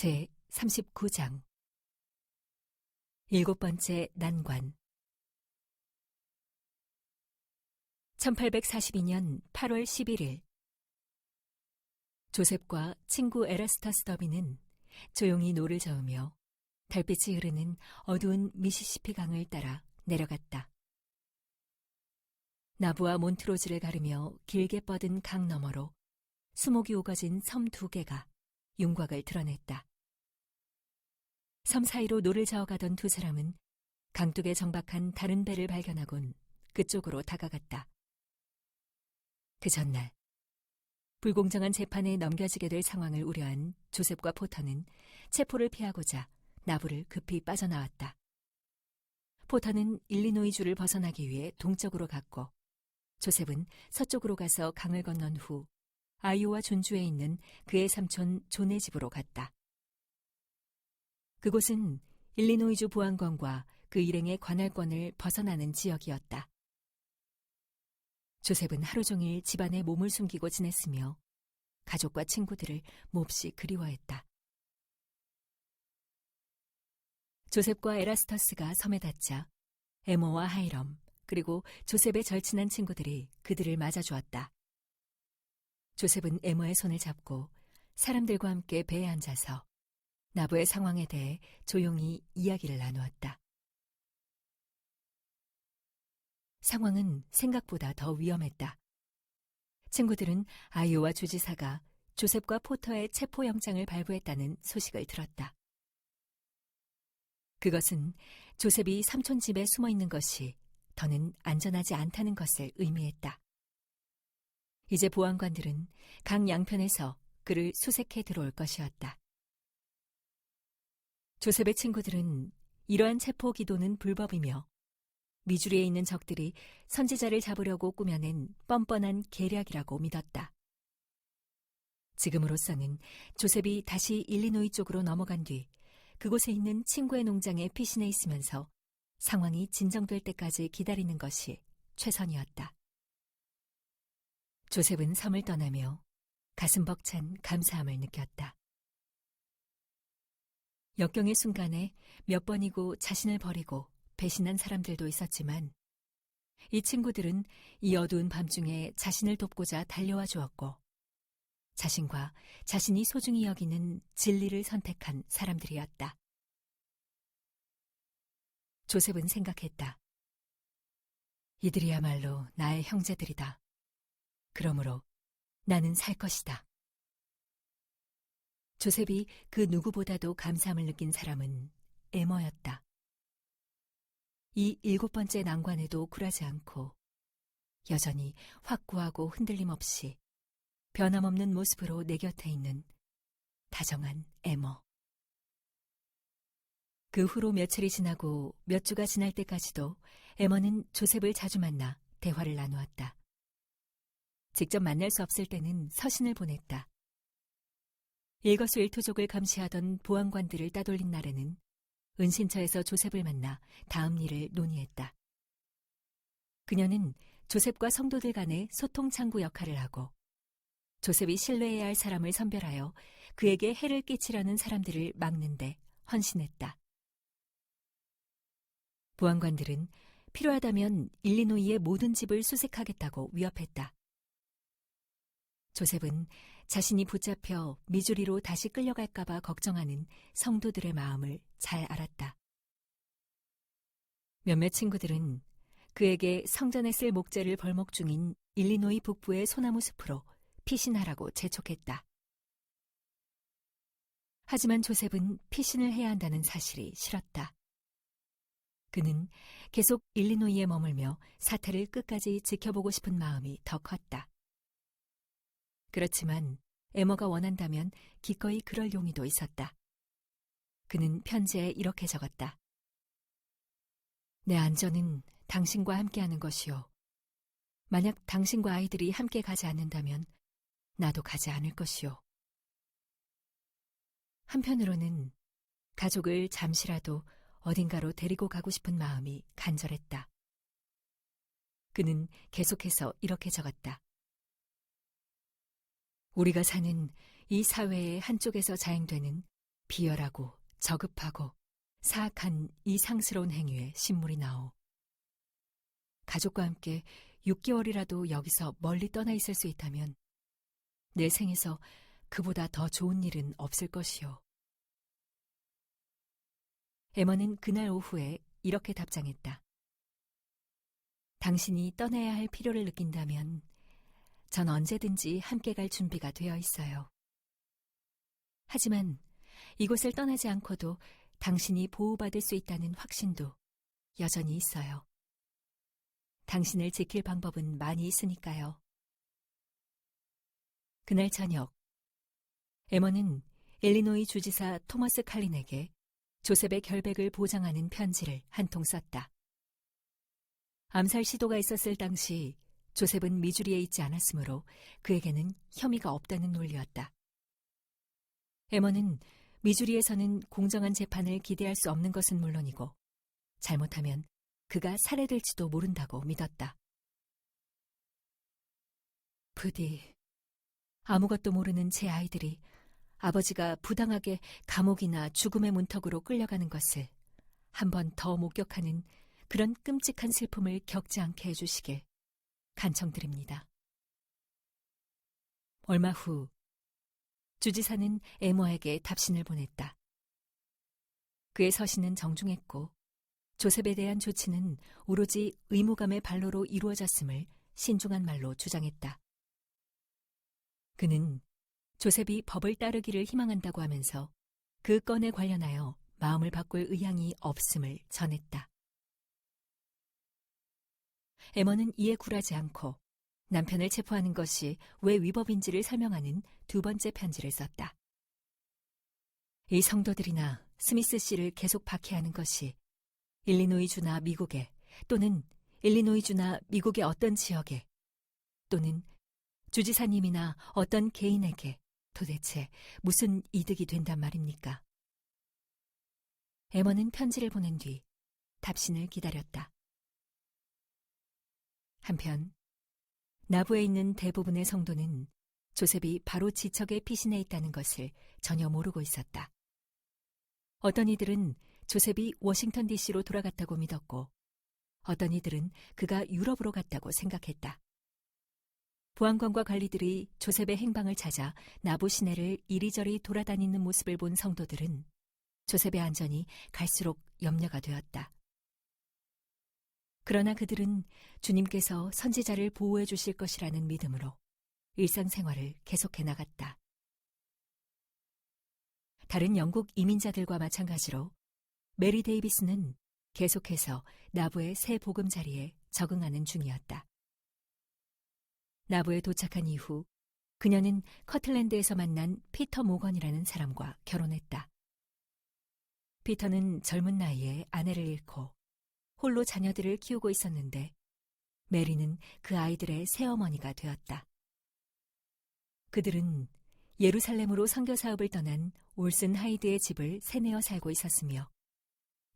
제 39장 일곱 번째 난관 1842년 8월 11일 조셉과 친구 에라스터스 더비는 조용히 노를 저으며 달빛이 흐르는 어두운 미시시피 강을 따라 내려갔다. 나부와 몬트로즈를 가르며 길게 뻗은 강 너머로 수목이 우거진 섬 두 개가 윤곽을 드러냈다. 섬 사이로 노를 저어가던 두 사람은 강둑에 정박한 다른 배를 발견하곤 그쪽으로 다가갔다. 그 전날 불공정한 재판에 넘겨지게 될 상황을 우려한 조셉과 포터는 체포를 피하고자 나부를 급히 빠져나왔다. 포터는 일리노이주를 벗어나기 위해 동쪽으로 갔고 조셉은 서쪽으로 가서 강을 건넌 후 아이오와 존주에 있는 그의 삼촌 존의 집으로 갔다. 그곳은 일리노이주 보안관과 그 일행의 관할권을 벗어나는 지역이었다. 조셉은 하루 종일 집안에 몸을 숨기고 지냈으며 가족과 친구들을 몹시 그리워했다. 조셉과 에라스터스가 섬에 닿자 에모와 하이럼 그리고 조셉의 절친한 친구들이 그들을 맞아주었다. 조셉은 에모의 손을 잡고 사람들과 함께 배에 앉아서 나부의 상황에 대해 조용히 이야기를 나누었다. 상황은 생각보다 더 위험했다. 친구들은 아이오와 주지사가 조셉과 포터의 체포영장을 발부했다는 소식을 들었다. 그것은 조셉이 삼촌 집에 숨어 있는 것이 더는 안전하지 않다는 것을 의미했다. 이제 보안관들은 강 양편에서 그를 수색해 들어올 것이었다. 조셉의 친구들은 이러한 체포 기도는 불법이며 미주리에 있는 적들이 선지자를 잡으려고 꾸며낸 뻔뻔한 계략이라고 믿었다. 지금으로서는 조셉이 다시 일리노이 쪽으로 넘어간 뒤 그곳에 있는 친구의 농장에 피신해 있으면서 상황이 진정될 때까지 기다리는 것이 최선이었다. 조셉은 섬을 떠나며 가슴 벅찬 감사함을 느꼈다. 역경의 순간에 몇 번이고 자신을 버리고 배신한 사람들도 있었지만 이 친구들은 이 어두운 밤중에 자신을 돕고자 달려와 주었고 자신과 자신이 소중히 여기는 진리를 선택한 사람들이었다. 조셉은 생각했다. 이들이야말로 나의 형제들이다. 그러므로 나는 살 것이다. 조셉이 그 누구보다도 감사함을 느낀 사람은 에머였다. 이 일곱 번째 난관에도 굴하지 않고 여전히 확고하고 흔들림 없이 변함없는 모습으로 내 곁에 있는 다정한 에머. 그 후로 며칠이 지나고 몇 주가 지날 때까지도 에머는 조셉을 자주 만나 대화를 나누었다. 직접 만날 수 없을 때는 서신을 보냈다. 일거수일투족을 감시하던 보안관들을 따돌린 날에는 은신처에서 조셉을 만나 다음 일을 논의했다. 그녀는 조셉과 성도들 간의 소통 창구 역할을 하고 조셉이 신뢰해야 할 사람을 선별하여 그에게 해를 끼치려는 사람들을 막는 데 헌신했다. 보안관들은 필요하다면 일리노이의 모든 집을 수색하겠다고 위협했다. 조셉은 자신이 붙잡혀 미주리로 다시 끌려갈까봐 걱정하는 성도들의 마음을 잘 알았다. 몇몇 친구들은 그에게 성전에 쓸 목재를 벌목 중인 일리노이 북부의 소나무 숲으로 피신하라고 재촉했다. 하지만 조셉은 피신을 해야 한다는 사실이 싫었다. 그는 계속 일리노이에 머물며 사태를 끝까지 지켜보고 싶은 마음이 더 컸다. 그렇지만 에머가 원한다면 기꺼이 그럴 용의도 있었다. 그는 편지에 이렇게 적었다. 내 안전은 당신과 함께하는 것이요. 만약 당신과 아이들이 함께 가지 않는다면 나도 가지 않을 것이요. 한편으로는 가족을 잠시라도 어딘가로 데리고 가고 싶은 마음이 간절했다. 그는 계속해서 이렇게 적었다. 우리가 사는 이 사회의 한쪽에서 자행되는 비열하고 저급하고 사악한 이 상스러운 행위에 신물이 나오. 가족과 함께 6개월이라도 여기서 멀리 떠나 있을 수 있다면 내 생에서 그보다 더 좋은 일은 없을 것이요. 에머는 그날 오후에 이렇게 답장했다. 당신이 떠나야 할 필요를 느낀다면 전 언제든지 함께 갈 준비가 되어 있어요. 하지만 이곳을 떠나지 않고도 당신이 보호받을 수 있다는 확신도 여전히 있어요. 당신을 지킬 방법은 많이 있으니까요. 그날 저녁, 에머는 일리노이 주지사 토머스 칼린에게 조셉의 결백을 보장하는 편지를 한 통 썼다. 암살 시도가 있었을 당시 조셉은 미주리에 있지 않았으므로 그에게는 혐의가 없다는 논리였다. 에머는 미주리에서는 공정한 재판을 기대할 수 없는 것은 물론이고 잘못하면 그가 살해될지도 모른다고 믿었다. 부디 아무것도 모르는 제 아이들이 아버지가 부당하게 감옥이나 죽음의 문턱으로 끌려가는 것을 한 번 더 목격하는 그런 끔찍한 슬픔을 겪지 않게 해주시길 간청드립니다. 얼마 후 주지사는 에머에게 답신을 보냈다. 그의 서신은 정중했고 조셉에 대한 조치는 오로지 의무감의 발로로 이루어졌음을 신중한 말로 주장했다. 그는 조셉이 법을 따르기를 희망한다고 하면서 그 건에 관련하여 마음을 바꿀 의향이 없음을 전했다. 에머는 이에 굴하지 않고 남편을 체포하는 것이 왜 위법인지를 설명하는 두 번째 편지를 썼다. 이 성도들이나 스미스 씨를 계속 박해하는 것이 일리노이주나 미국에 또는 일리노이주나 미국의 어떤 지역에 또는 주지사님이나 어떤 개인에게 도대체 무슨 이득이 된단 말입니까? 에머는 편지를 보낸 뒤 답신을 기다렸다. 한편 나부에 있는 대부분의 성도는 조셉이 바로 지척에 피신해 있다는 것을 전혀 모르고 있었다. 어떤 이들은 조셉이 워싱턴 DC로 돌아갔다고 믿었고 어떤 이들은 그가 유럽으로 갔다고 생각했다. 보안관과 관리들이 조셉의 행방을 찾아 나부 시내를 이리저리 돌아다니는 모습을 본 성도들은 조셉의 안전이 갈수록 염려가 되었다. 그러나 그들은 주님께서 선지자를 보호해 주실 것이라는 믿음으로 일상생활을 계속해 나갔다. 다른 영국 이민자들과 마찬가지로 메리 데이비스는 계속해서 나부의 새 보금자리에 적응하는 중이었다. 나부에 도착한 이후 그녀는 커틀랜드에서 만난 피터 모건이라는 사람과 결혼했다. 피터는 젊은 나이에 아내를 잃고 홀로 자녀들을 키우고 있었는데 메리는 그 아이들의 새어머니가 되었다. 그들은 예루살렘으로 선교 사업을 떠난 올슨 하이드의 집을 세내어 살고 있었으며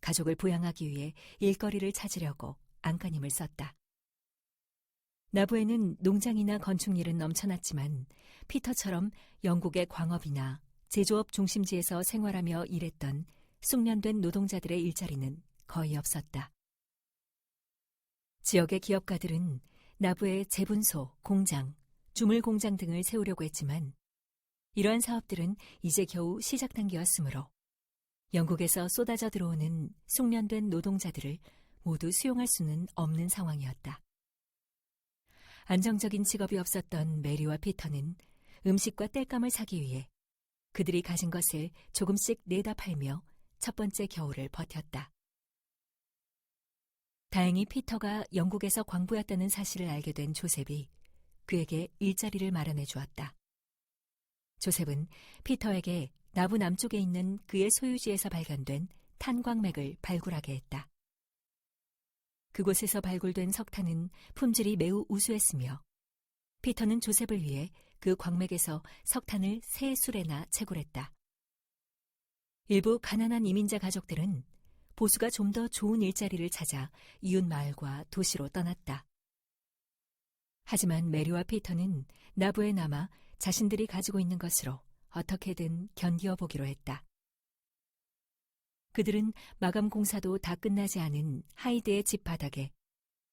가족을 부양하기 위해 일거리를 찾으려고 안간힘을 썼다. 나부에는 농장이나 건축일은 넘쳐났지만 피터처럼 영국의 광업이나 제조업 중심지에서 생활하며 일했던 숙련된 노동자들의 일자리는 거의 없었다. 지역의 기업가들은 나부에 재분소, 공장, 주물 공장 등을 세우려고 했지만 이러한 사업들은 이제 겨우 시작 단계였으므로 영국에서 쏟아져 들어오는 숙련된 노동자들을 모두 수용할 수는 없는 상황이었다. 안정적인 직업이 없었던 메리와 피터는 음식과 땔감을 사기 위해 그들이 가진 것을 조금씩 내다 팔며 첫 번째 겨울을 버텼다. 다행히 피터가 영국에서 광부였다는 사실을 알게 된 조셉이 그에게 일자리를 마련해 주었다. 조셉은 피터에게 나부 남쪽에 있는 그의 소유지에서 발견된 탄광맥을 발굴하게 했다. 그곳에서 발굴된 석탄은 품질이 매우 우수했으며 피터는 조셉을 위해 그 광맥에서 석탄을 3술에나 채굴했다. 일부 가난한 이민자 가족들은 보수가 좀 더 좋은 일자리를 찾아 이웃 마을과 도시로 떠났다. 하지만 메리와 피터는 나부에 남아 자신들이 가지고 있는 것으로 어떻게든 견디어 보기로 했다. 그들은 마감 공사도 다 끝나지 않은 하이드의 집 바닥에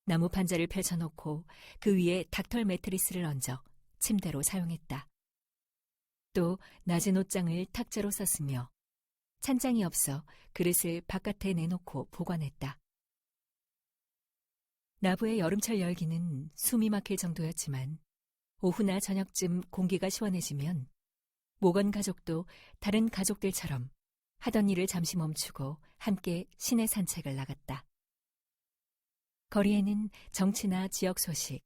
나무 판자를 펼쳐놓고 그 위에 닥털 매트리스를 얹어 침대로 사용했다. 또 낮은 옷장을 탁자로 썼으며 찬장이 없어 그릇을 바깥에 내놓고 보관했다. 나부의 여름철 열기는 숨이 막힐 정도였지만 오후나 저녁쯤 공기가 시원해지면 모건 가족도 다른 가족들처럼 하던 일을 잠시 멈추고 함께 시내 산책을 나갔다. 거리에는 정치나 지역 소식,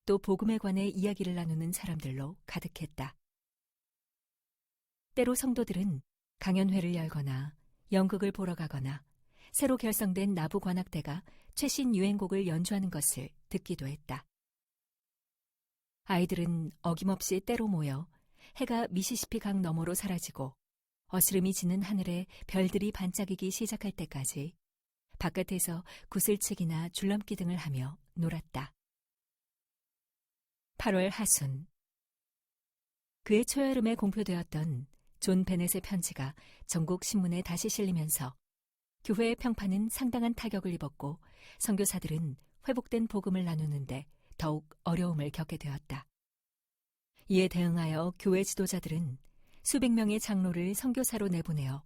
또 복음에 관해 이야기를 나누는 사람들로 가득했다. 때로 성도들은 강연회를 열거나 연극을 보러 가거나 새로 결성된 나부 관악대가 최신 유행곡을 연주하는 것을 듣기도 했다. 아이들은 어김없이 때로 모여 해가 미시시피 강 너머로 사라지고 어스름이 지는 하늘에 별들이 반짝이기 시작할 때까지 바깥에서 구슬치기나 줄넘기 등을 하며 놀았다. 8월 하순. 그해 초여름에 공표되었던 존 베넷의 편지가 전국 신문에 다시 실리면서 교회의 평판은 상당한 타격을 입었고 선교사들은 회복된 복음을 나누는데 더욱 어려움을 겪게 되었다. 이에 대응하여 교회 지도자들은 수백 명의 장로를 선교사로 내보내어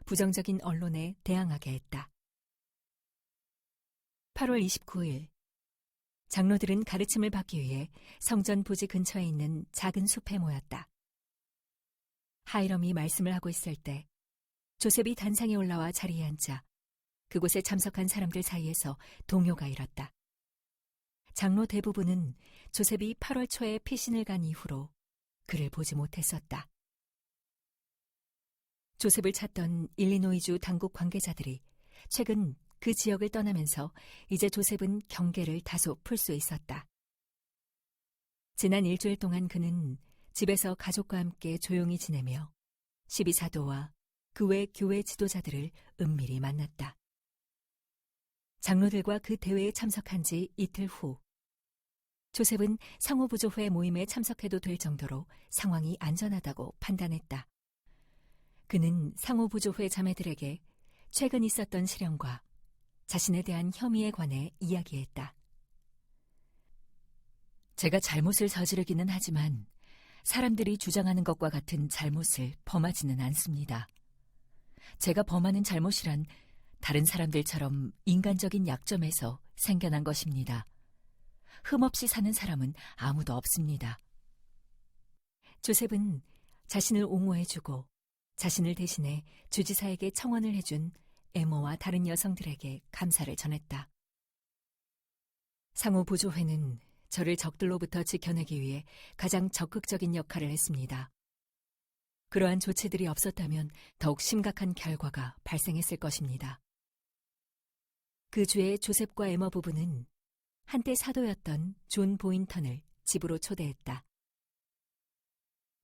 부정적인 언론에 대항하게 했다. 8월 29일, 장로들은 가르침을 받기 위해 성전 부지 근처에 있는 작은 숲에 모였다. 하이럼이 말씀을 하고 있을 때 조셉이 단상에 올라와 자리에 앉자 그곳에 참석한 사람들 사이에서 동요가 일었다. 장로 대부분은 조셉이 8월 초에 피신을 간 이후로 그를 보지 못했었다. 조셉을 찾던 일리노이주 당국 관계자들이 최근 그 지역을 떠나면서 이제 조셉은 경계를 다소 풀 수 있었다. 지난 일주일 동안 그는 집에서 가족과 함께 조용히 지내며 12사도와 그 외 교회 지도자들을 은밀히 만났다. 장로들과 그 대회에 참석한 지 이틀 후 조셉은 상호부조회 모임에 참석해도 될 정도로 상황이 안전하다고 판단했다. 그는 상호부조회 자매들에게 최근 있었던 실형과 자신에 대한 혐의에 관해 이야기했다. 제가 잘못을 저지르기는 하지만 사람들이 주장하는 것과 같은 잘못을 범하지는 않습니다. 제가 범하는 잘못이란 다른 사람들처럼 인간적인 약점에서 생겨난 것입니다. 흠없이 사는 사람은 아무도 없습니다. 조셉은 자신을 옹호해주고 자신을 대신해 주지사에게 청원을 해준 에머와 다른 여성들에게 감사를 전했다. 상호부조회는 저를 적들로부터 지켜내기 위해 가장 적극적인 역할을 했습니다. 그러한 조치들이 없었다면 더욱 심각한 결과가 발생했을 것입니다. 그 주에 조셉과 에머 부부는 한때 사도였던 존 보인턴을 집으로 초대했다.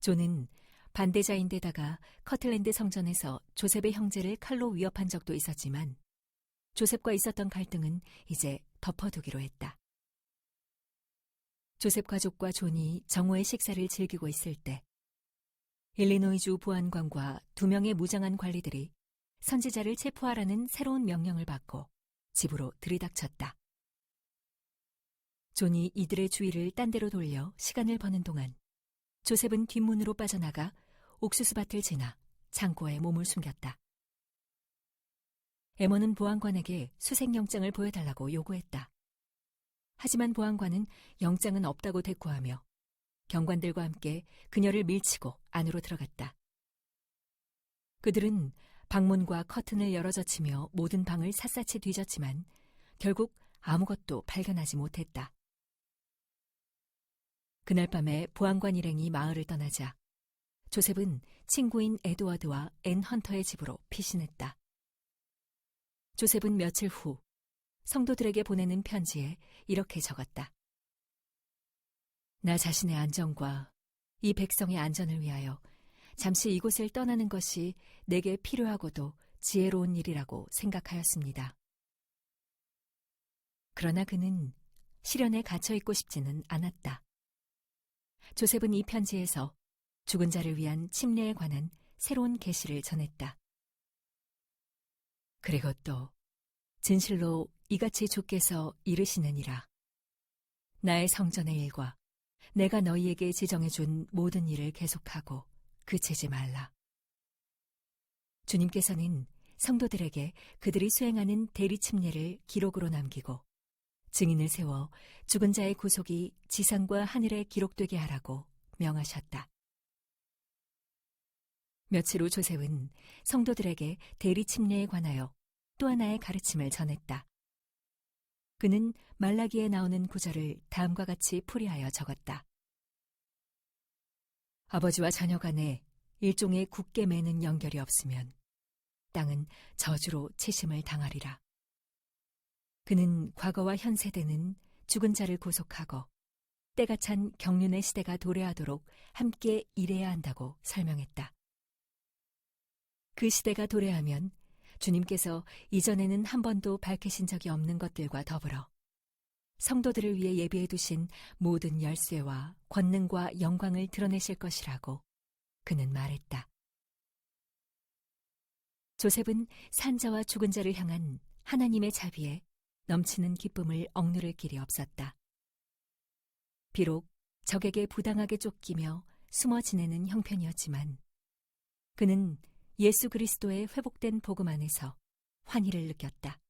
존은 반대자인데다가 커틀랜드 성전에서 조셉의 형제를 칼로 위협한 적도 있었지만 조셉과 있었던 갈등은 이제 덮어두기로 했다. 조셉 가족과 존이 정오의 식사를 즐기고 있을 때 일리노이주 보안관과 2명의 무장한 관리들이 선지자를 체포하라는 새로운 명령을 받고 집으로 들이닥쳤다. 존이 이들의 주의를 딴 데로 돌려 시간을 버는 동안 조셉은 뒷문으로 빠져나가 옥수수밭을 지나 창고에 몸을 숨겼다. 에머는 보안관에게 수색영장을 보여달라고 요구했다. 하지만 보안관은 영장은 없다고 대꾸하며 경관들과 함께 그녀를 밀치고 안으로 들어갔다. 그들은 방문과 커튼을 열어젖히며 모든 방을 샅샅이 뒤졌지만 결국 아무것도 발견하지 못했다. 그날 밤에 보안관 일행이 마을을 떠나자 조셉은 친구인 에드워드와 앤 헌터의 집으로 피신했다. 조셉은 며칠 후 성도들에게 보내는 편지에 이렇게 적었다. 나 자신의 안전과 이 백성의 안전을 위하여 잠시 이곳을 떠나는 것이 내게 필요하고도 지혜로운 일이라고 생각하였습니다. 그러나 그는 시련에 갇혀 있고 싶지는 않았다. 조셉은 이 편지에서 죽은 자를 위한 침례에 관한 새로운 계시를 전했다. 그리고 또 진실로 이같이 주께서 이르시느니라. 나의 성전의 일과 내가 너희에게 지정해 준 모든 일을 계속하고 그치지 말라. 주님께서는 성도들에게 그들이 수행하는 대리 침례를 기록으로 남기고 증인을 세워 죽은 자의 구속이 지상과 하늘에 기록되게 하라고 명하셨다. 며칠 후 조셉은 성도들에게 대리 침례에 관하여 또 하나의 가르침을 전했다. 그는 말라기에 나오는 구절을 다음과 같이 풀이하여 적었다. 아버지와 자녀 간에 일종의 굳게 매는 연결이 없으면 땅은 저주로 치심을 당하리라. 그는 과거와 현 세대는 죽은 자를 구속하고 때가 찬 경륜의 시대가 도래하도록 함께 일해야 한다고 설명했다. 그 시대가 도래하면 주님께서 이전에는 한 번도 밝히신 적이 없는 것들과 더불어 성도들을 위해 예비해 두신 모든 열쇠와 권능과 영광을 드러내실 것이라고 그는 말했다. 조셉은 산자와 죽은 자를 향한 하나님의 자비에 넘치는 기쁨을 억누를 길이 없었다. 비록 적에게 부당하게 쫓기며 숨어 지내는 형편이었지만 그는 예수 그리스도의 회복된 복음 안에서 환희를 느꼈다.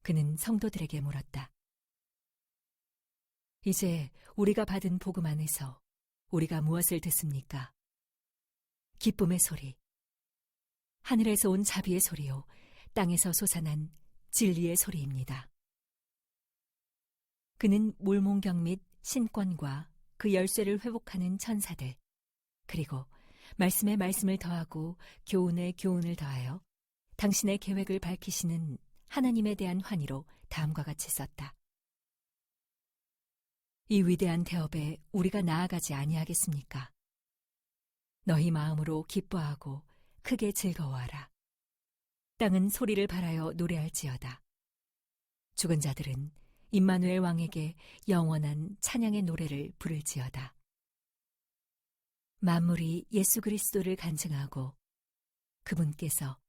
그는 성도들에게 물었다. 이제 우리가 받은 복음 안에서 우리가 무엇을 듣습니까? 기쁨의 소리, 하늘에서 온 자비의 소리요, 땅에서 솟아난 진리의 소리입니다. 그는 물몽경 및 신권과 그 열쇠를 회복하는 천사들, 그리고 말씀에 말씀을 더하고 교훈에 교훈을 더하여 당신의 계획을 밝히시는 하나님에 대한 환희로 다음과 같이 썼다. 이 위대한 태업에 우리가 나아가지 아니하겠습니까? 너희 마음으로 기뻐하고 크게 즐거워하라. 땅은 소리를 발하여 노래할지어다. 죽은 자들은 임마누엘 왕에게 영원한 찬양의 노래를 부를지어다. 만물이 예수 그리스도를 간증하고 그분께서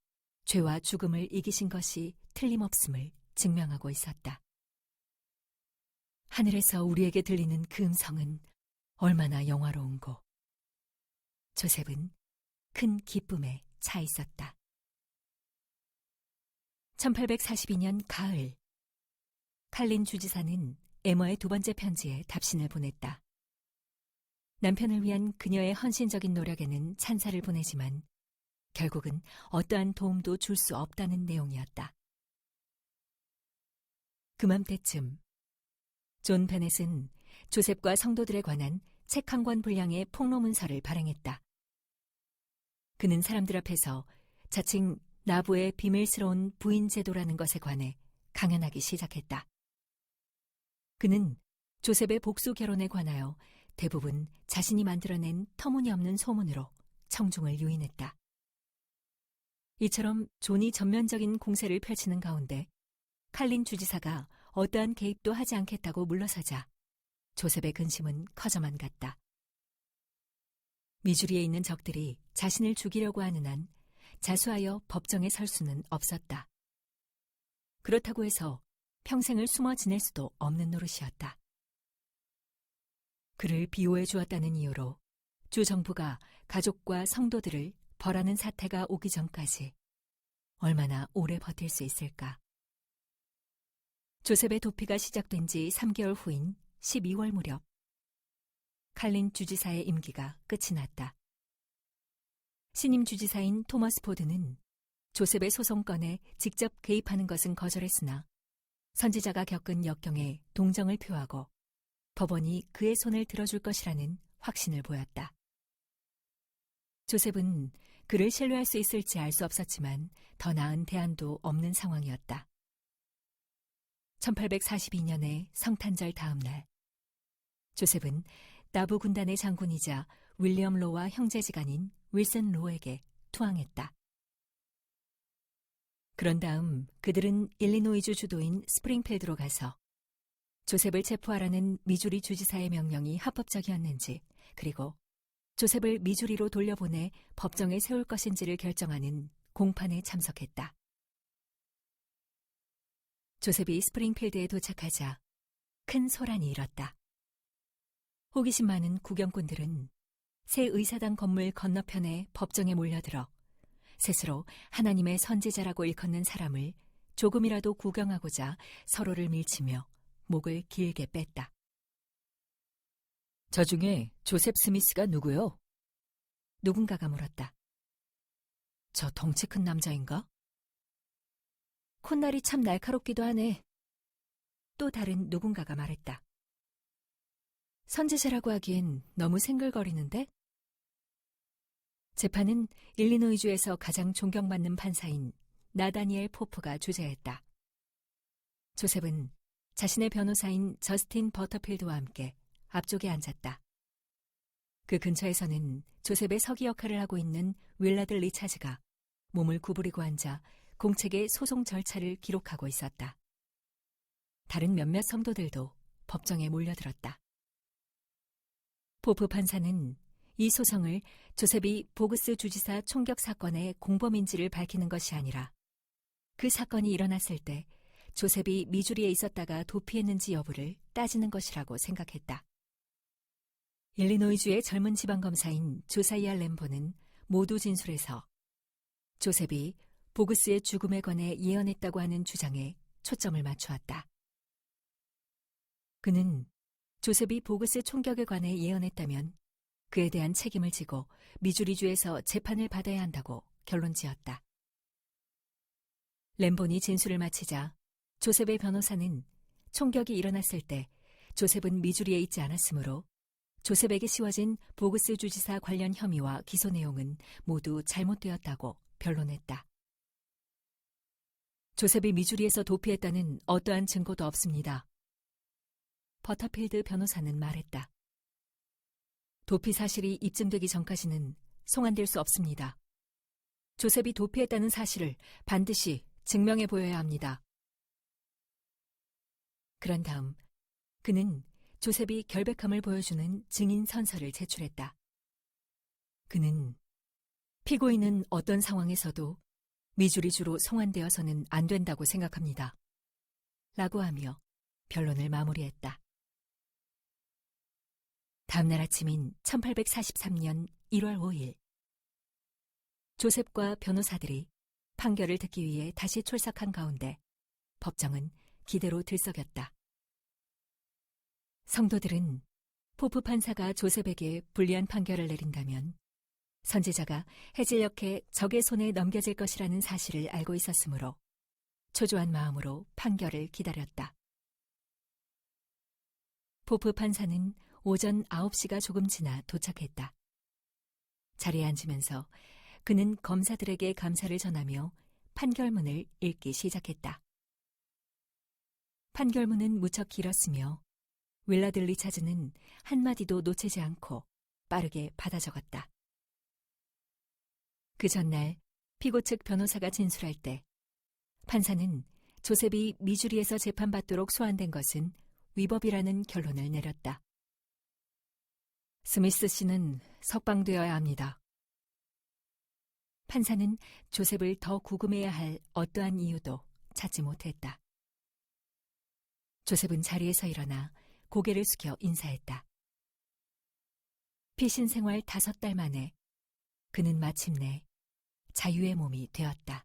죄와 죽음을 이기신 것이 틀림없음을 증명하고 있었다. 하늘에서 우리에게 들리는 그 음성은 얼마나 영화로운고 조셉은 큰 기쁨에 차 있었다. 1842년 가을, 칼린 주지사는 에머의 두 번째 편지에 답신을 보냈다. 남편을 위한 그녀의 헌신적인 노력에는 찬사를 보내지만 결국은 어떠한 도움도 줄 수 없다는 내용이었다. 그맘때쯤 존 베넷은 조셉과 성도들에 관한 책 한 권 분량의 폭로문서를 발행했다. 그는 사람들 앞에서 자칭 나부의 비밀스러운 부인 제도라는 것에 관해 강연하기 시작했다. 그는 조셉의 복수 결혼에 관하여 대부분 자신이 만들어낸 터무니없는 소문으로 청중을 유인했다. 이처럼 존이 전면적인 공세를 펼치는 가운데 칼린 주지사가 어떠한 개입도 하지 않겠다고 물러서자 조셉의 근심은 커져만 갔다. 미주리에 있는 적들이 자신을 죽이려고 하는 한 자수하여 법정에 설 수는 없었다. 그렇다고 해서 평생을 숨어 지낼 수도 없는 노릇이었다. 그를 비호해 주었다는 이유로 주 정부가 가족과 성도들을 벌하는 사태가 오기 전까지 얼마나 오래 버틸 수 있을까? 조셉의 도피가 시작된 지 3개월 후인 12월 무렵 칼린 주지사의 임기가 끝이 났다. 신임 주지사인 토머스 포드는 조셉의 소송건에 직접 개입하는 것은 거절했으나 선지자가 겪은 역경에 동정을 표하고 법원이 그의 손을 들어줄 것이라는 확신을 보였다. 조셉은 그를 신뢰할 수 있을지 알 수 없었지만 더 나은 대안도 없는 상황이었다. 1842년의 성탄절 다음 날, 조셉은 나부 군단의 장군이자 윌리엄 로와 형제지간인 윌슨 로에게 투항했다. 그런 다음 그들은 일리노이주 주도인 스프링필드로 가서 조셉을 체포하라는 미주리 주지사의 명령이 합법적이었는지, 그리고 조셉을 미주리로 돌려보내 법정에 세울 것인지를 결정하는 공판에 참석했다. 조셉이 스프링필드에 도착하자 큰 소란이 일었다. 호기심 많은 구경꾼들은 새 의사당 건물 건너편에 법정에 몰려들어 스스로 하나님의 선지자라고 일컫는 사람을 조금이라도 구경하고자 서로를 밀치며 목을 길게 뺐다. 저 중에 조셉 스미스가 누구요? 누군가가 물었다. 저 덩치 큰 남자인가? 콧날이 참 날카롭기도 하네. 또 다른 누군가가 말했다. 선지자라고 하기엔 너무 생글거리는데? 재판은 일리노이주에서 가장 존경받는 판사인 나다니엘 포프가 주재했다. 조셉은 자신의 변호사인 저스틴 버터필드와 함께 앞쪽에 앉았다. 그 근처에서는 조셉의 서기 역할을 하고 있는 윌라드 리차즈가 몸을 구부리고 앉아 공책의 소송 절차를 기록하고 있었다. 다른 몇몇 성도들도 법정에 몰려들었다. 포프 판사는 이 소송을 조셉이 보그스 주지사 총격 사건의 공범인지를 밝히는 것이 아니라 그 사건이 일어났을 때 조셉이 미주리에 있었다가 도피했는지 여부를 따지는 것이라고 생각했다. 일리노이주의 젊은 지방검사인 조사이아 램보는 모두 진술에서 조셉이 보그스의 죽음에 관해 예언했다고 하는 주장에 초점을 맞추었다. 그는 조셉이 보그스 총격에 관해 예언했다면 그에 대한 책임을 지고 미주리주에서 재판을 받아야 한다고 결론지었다. 램본이 진술을 마치자 조셉의 변호사는 총격이 일어났을 때 조셉은 미주리에 있지 않았으므로 조셉에게 씌워진 보그스 주지사 관련 혐의와 기소 내용은 모두 잘못되었다고 변론했다. 조셉이 미주리에서 도피했다는 어떠한 증거도 없습니다. 버터필드 변호사는 말했다. 도피 사실이 입증되기 전까지는 송환될 수 없습니다. 조셉이 도피했다는 사실을 반드시 증명해 보여야 합니다. 그런 다음 그는 조셉이 결백함을 보여주는 증인 선서를 제출했다. 그는 피고인은 어떤 상황에서도 미주리주로 송환되어서는 안 된다고 생각합니다. 라고 하며 변론을 마무리했다. 다음날 아침인 1843년 1월 5일 조셉과 변호사들이 판결을 듣기 위해 다시 출석한 가운데 법정은 기대로 들썩였다. 성도들은 포프 판사가 조셉에게 불리한 판결을 내린다면 선지자가 해질녘에 적의 손에 넘겨질 것이라는 사실을 알고 있었으므로 초조한 마음으로 판결을 기다렸다. 포프 판사는 오전 9시가 조금 지나 도착했다. 자리에 앉으면서 그는 검사들에게 감사를 전하며 판결문을 읽기 시작했다. 판결문은 무척 길었으며 윌라드 리차즈는 한마디도 놓치지 않고 빠르게 받아 적었다. 그 전날 피고 측 변호사가 진술할 때 판사는 조셉이 미주리에서 재판받도록 소환된 것은 위법이라는 결론을 내렸다. 스미스 씨는 석방되어야 합니다. 판사는 조셉을 더 구금해야 할 어떠한 이유도 찾지 못했다. 조셉은 자리에서 일어나 고개를 숙여 인사했다. 피신 생활 5달 만에 그는 마침내 자유의 몸이 되었다.